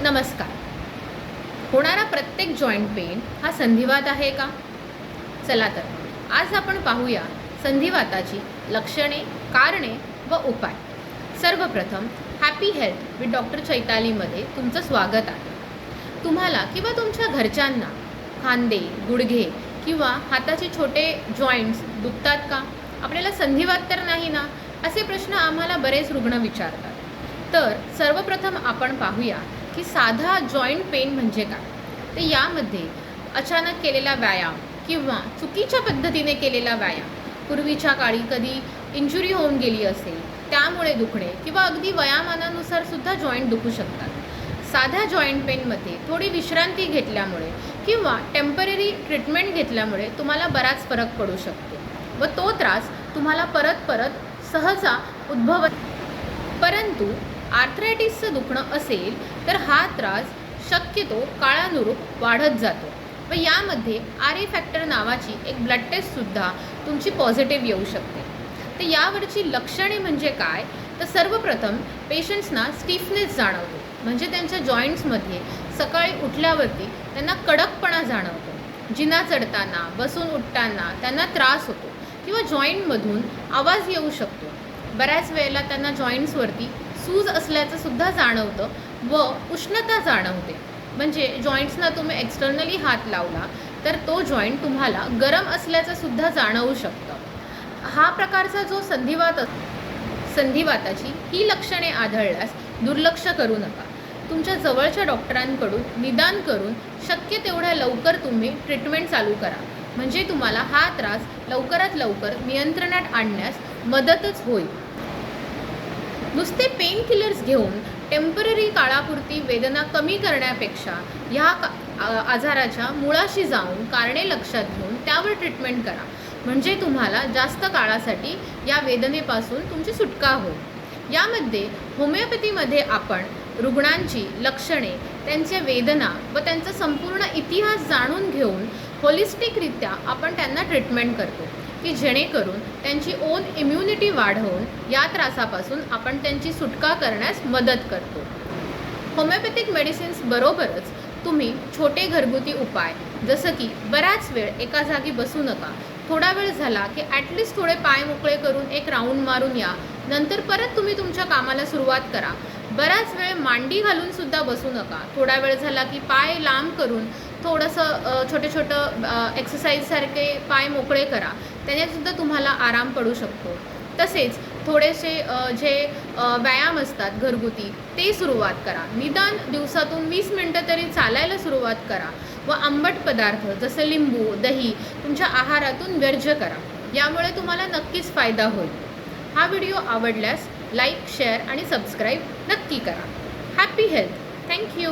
नमस्कार. होणारा प्रत्येक जॉईंट पेन हा संधिवात आहे का? चला तर आज आपण पाहूया संधिवाताची लक्षणे, कारणे व उपाय. सर्वप्रथम हॅपी हेल्थ विथ डॉक्टर चैतालीमध्ये तुमचं स्वागत आहे. तुम्हाला किंवा तुमच्या घरच्यांना खांदे, गुडघे किंवा हाताचे छोटे जॉईंट्स दुखतात का? आपल्याला संधिवात तर नाही ना? असे प्रश्न आम्हाला बरेच रुग्ण विचारतात. तर सर्वप्रथम आपण पाहूया की साधा जॉईंट पेन म्हणजे काय. तर यामध्ये अचानक केलेला व्यायाम किंवा चुकीच्या पद्धतीने केलेला व्यायाम, पूर्वीच्या काळी कधी इंजुरी होऊन गेली असेल त्यामुळे दुखणे किंवा अगदी वयामानानुसार सुद्धा जॉईंट दुखू शकतात. साध्या जॉईंट पेनमध्ये थोडी विश्रांती घेतल्यामुळे किंवा टेम्पररी ट्रीटमेंट घेतल्यामुळे तुम्हाला बराच फरक पडू शकतो व तो त्रास तुम्हाला परत परत सहसा उद्भवत. परंतु आर्थरायटिसचं दुखणं असेल तर हा त्रास शक्यतो काळानुरूप वाढत जातो व यामध्ये RA फॅक्टर नावाची एक ब्लड टेस्टसुद्धा तुमची पॉझिटिव्ह येऊ शकते. तर यावरची लक्षणे म्हणजे काय? तर सर्वप्रथम पेशंट्सना स्टिफनेस जाणवतो, म्हणजे त्यांच्या जॉईंट्समध्ये सकाळी उठल्यावरती त्यांना कडकपणा जाणवतो. जिना चढताना, बसून उठताना त्यांना त्रास होतो किंवा जॉईंटमधून आवाज येऊ शकतो. बऱ्याच वेळेला त्यांना जॉईंट्सवरती सूज असल्याचं सुद्धा जाणवतं व उष्णता जाणवते. म्हणजे जॉईंट्सना तुम्ही एक्सटर्नली हात लावला तर तो जॉईंट तुम्हाला गरम असल्याचं सुद्धा जाणवू शकतं. हा प्रकारचा जो संधिवाताची ही लक्षणे आढळल्यास दुर्लक्ष करू नका. तुमच्या जवळच्या डॉक्टरांकडून निदान करून शक्य तेवढ्या लवकर तुम्ही ट्रीटमेंट चालू करा, म्हणजे तुम्हाला हा त्रास लवकरात लवकर नियंत्रणात आणण्यास मदतच होईल. नुसते पेन किलर्स घेऊन टेम्पररी काळापुरती वेदना कमी करण्यापेक्षा ह्या आजाराच्या मुळाशी जाऊन कारणे लक्षात घेऊन त्यावर ट्रीटमेंट करा, म्हणजे तुम्हाला जास्त काळासाठी या वेदनेपासून तुमची सुटका होईल. यामध्ये होमिओपॅथीमध्ये आपण रुग्णांची लक्षणे, त्यांच्या वेदना व त्यांचा संपूर्ण इतिहास जाणून घेऊन होलिस्टिकरित्या आपण त्यांना ट्रीटमेंट करतो की जेणेकरून त्यांची ओन इम्युनिटी वाढवून या त्रासापासून आपण त्यांची सुटका करण्यास मदत करतो. होमिओपॅथिक मेडिसिन्स बरोबरच तुम्ही छोटे घरगुती उपाय, जसं की बराच वेळ एका जागी बसू नका, थोडा वेळ झाला की ॲटलिस्ट थोडे पाय मोकळे करून एक राऊंड मारून या, नंतर परत तुम्ही तुमच्या कामाला सुरुवात करा. बराच वेळ मांडी घालून सुद्धा बसू नका. थोडा वेळ झाला की पाय लांब करून थोडंसं छोटं एक्सरसाइजसारखे पाय मोकळे करा, त्यानेसुद्धा तुम्हाला आराम पडू शकतो. तसेच थोडेसे जे व्यायाम असतात घरगुती ते सुरुवात करा. निदान दिवसातून 20 मिनटं तरी चालायला सुरुवात करा व आंबट पदार्थ जसं लिंबू, दही तुमच्या आहारातून वर्ज्य करा. यामुळे तुम्हाला नक्कीच फायदा होईल. हा व्हिडिओ आवडल्यास लाईक, शेअर आणि सबस्क्राईब नक्की करा. Happy health. थँक्यू.